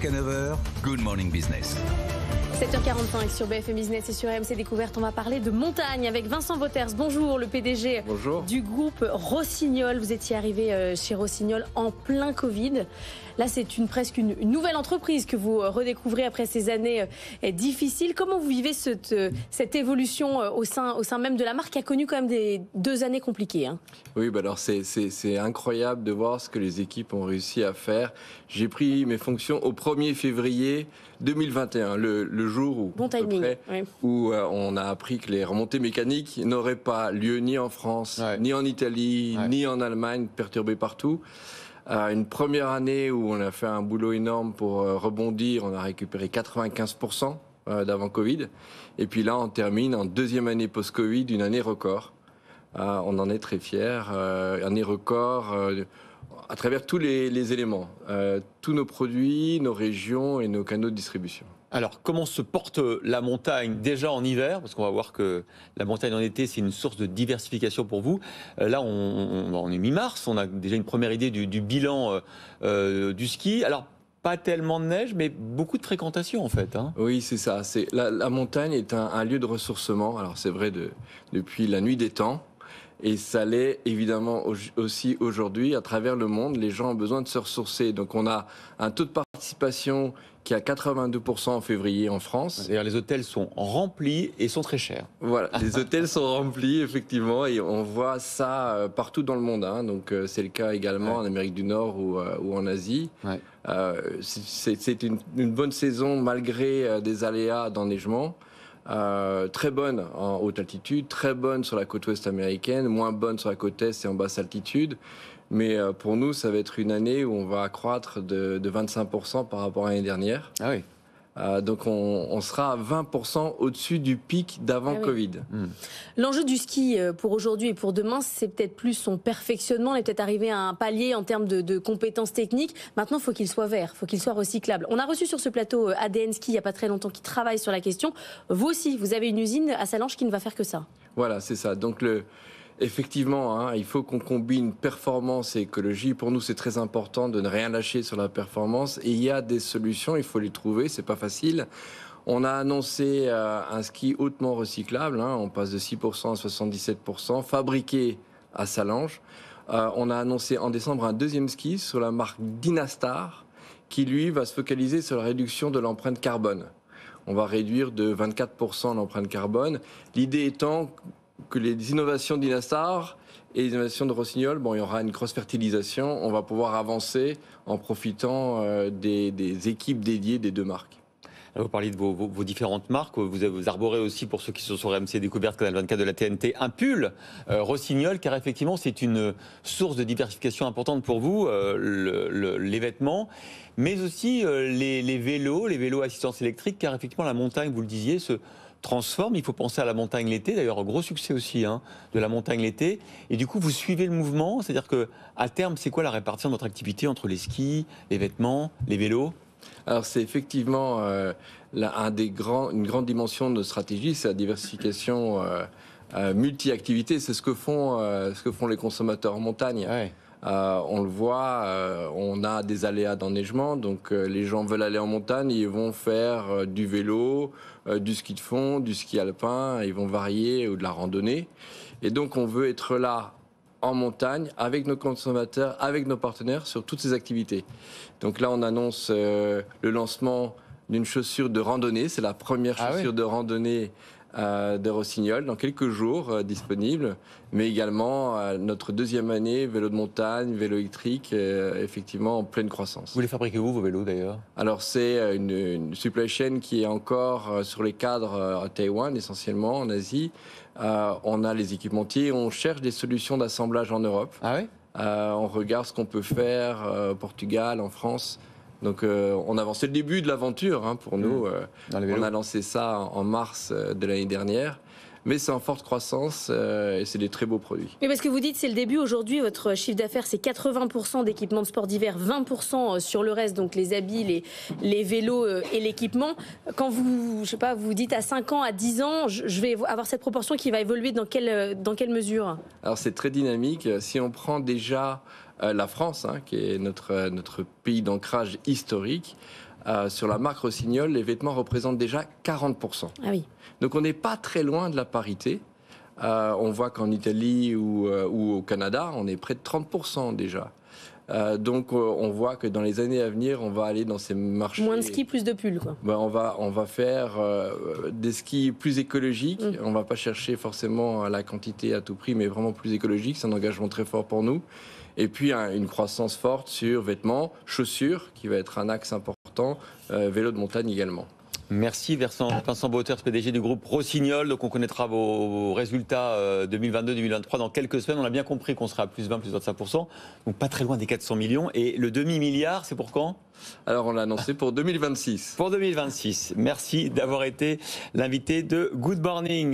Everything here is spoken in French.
Jusqu'à 9h, Good Morning Business. 7h45 sur BFM Business et sur RMC Découverte, on va parler de montagne avec Vincent Wauters. Bonjour, le PDG du groupe Rossignol. Vous étiez arrivé chez Rossignol en plein Covid. Là, c'est presque une nouvelle entreprise que vous redécouvrez après ces années difficiles. Comment vous vivez cette évolution au sein même de la marque qui a connu quand même des 2 années compliquées, hein? Oui, bah alors c'est incroyable de voir ce que les équipes ont réussi à faire. J'ai pris mes fonctions au 1er février 2021, le jour où, bon timing, où on a appris que les remontées mécaniques n'auraient pas lieu ni en France, ni en Italie, ni en Allemagne, perturbées partout. Une première année où on a fait un boulot énorme pour rebondir, on a récupéré 95% d'avant Covid. Et puis là, on termine en 2e année post-Covid, une année record. On en est très fiers. Année record à travers tous les éléments, tous nos produits, nos régions et nos canaux de distribution. Alors, comment se porte la montagne déjà en hiver? Parce qu'on va voir que la montagne en été, c'est une source de diversification pour vous. Là, on est mi-mars, on a déjà une première idée du bilan du ski. Alors, pas tellement de neige, mais beaucoup de fréquentation en fait, hein. Oui, c'est ça. La montagne est un lieu de ressourcement. Alors, c'est vrai depuis la nuit des temps. Et ça l'est évidemment aussi aujourd'hui. À travers le monde, les gens ont besoin de se ressourcer. Donc on a un taux de participation qui est à 82% en février en France. D'ailleurs, les hôtels sont remplis et sont très chers. Voilà, les hôtels sont remplis, effectivement, et on voit ça partout dans le monde, hein. Donc c'est le cas également en Amérique du Nord ou en Asie. C'est une bonne saison malgré des aléas d'enneigement. Très bonne en haute altitude, très bonne sur la côte ouest américaine, moins bonne sur la côte est et en basse altitude. Mais pour nous, ça va être une année où on va accroître de 25% par rapport à l'année dernière. Ah oui. Donc on sera à 20% au-dessus du pic d'avant Covid. L'enjeu du ski pour aujourd'hui et pour demain, c'est peut-être plus son perfectionnement. On est peut-être arrivé à un palier en termes de compétences techniques. Maintenant, il faut qu'il soit vert, il faut qu'il soit recyclable. On a reçu sur ce plateau ADN Ski il n'y a pas très longtemps qui travaille sur la question. Vous aussi, vous avez une usine à Sallanches qui ne va faire que ça. Voilà, c'est ça. Donc effectivement, hein, il faut qu'on combine performance et écologie. Pour nous, c'est très important de ne rien lâcher sur la performance. Et il y a des solutions, il faut les trouver, c'est pas facile. On a annoncé un ski hautement recyclable, hein, on passe de 6% à 77%, fabriqué à Sallanches. On a annoncé en décembre un 2e ski sur la marque Dynastar, qui lui va se focaliser sur la réduction de l'empreinte carbone. On va réduire de 24% l'empreinte carbone. L'idée étant que les innovations de Dynastar et les innovations de Rossignol, il y aura une cross-fertilisation, on va pouvoir avancer en profitant des équipes dédiées des 2 marques. Alors vous parliez de vos différentes marques, vous arborez aussi, pour ceux qui sont sur RMC Découverte, Canal 24 de la TNT, un pull Rossignol, car effectivement c'est une source de diversification importante pour vous, les vêtements, mais aussi les vélos assistance électrique, car effectivement la montagne, vous le disiez, se transforme. Il faut penser à la montagne l'été. D'ailleurs, gros succès aussi de la montagne l'été. Et du coup, vous suivez le mouvement. C'est-à-dire que à terme, c'est quoi la répartition de votre activité entre les skis, les vêtements, les vélos? Alors, c'est effectivement une grande dimension de notre stratégie, c'est la diversification multi-activités. C'est ce que font les consommateurs en montagne. On le voit, on a des aléas d'enneigement, donc les gens veulent aller en montagne, ils vont faire du vélo, du ski de fond, du ski alpin, ils vont varier ou de la randonnée. Et donc on veut être là en montagne avec nos consommateurs, avec nos partenaires sur toutes ces activités. Donc là on annonce le lancement d'une chaussure de randonnée, c'est la première chaussure de randonnée de Rossignol dans quelques jours disponible, mais également notre 2e année vélo de montagne, vélo électrique, effectivement en pleine croissance. Vous les fabriquez où vos vélos d'ailleurs? Alors c'est une supply chain qui est encore sur les cadres à Taïwan essentiellement, en Asie. On a les équipementiers, on cherche des solutions d'assemblage en Europe. On regarde ce qu'on peut faire au Portugal, en France. Donc on avance. C'est le début de l'aventure pour nous. On a lancé ça en mars de l'année dernière. Mais c'est en forte croissance et c'est des très beaux produits. Mais parce que vous dites c'est le début. Aujourd'hui, votre chiffre d'affaires, c'est 80% d'équipements de sport d'hiver, 20% sur le reste, donc les habits, les vélos et l'équipement. Quand vous dites à 5 ans, à 10 ans, je vais avoir cette proportion qui va évoluer dans quelle mesure? Alors c'est très dynamique. Si on prend déjà la France, qui est notre pays d'ancrage historique, sur la marque Rossignol, les vêtements représentent déjà 40%. Ah oui. Donc on n'est pas très loin de la parité. On voit qu'en Italie ou au Canada, on est près de 30% déjà. Donc on voit que dans les années à venir, on va aller dans ces marchés. Moins de skis, plus de pulls, quoi. Ben, on va faire des skis plus écologiques. On ne va pas chercher forcément la quantité à tout prix, mais vraiment plus écologique. C'est un engagement très fort pour nous. Et puis une croissance forte sur vêtements, chaussures, qui va être un axe important, vélo de montagne également. Merci Vincent Boters, PDG du groupe Rossignol. Donc on connaîtra vos résultats 2022-2023 dans quelques semaines. On a bien compris qu'on sera à plus 20, plus 25%. Donc pas très loin des 400 millions. Et le demi-milliard, c'est pour quand ? Alors on l'a annoncé pour 2026. Pour 2026. Merci d'avoir été l'invité de Good Morning.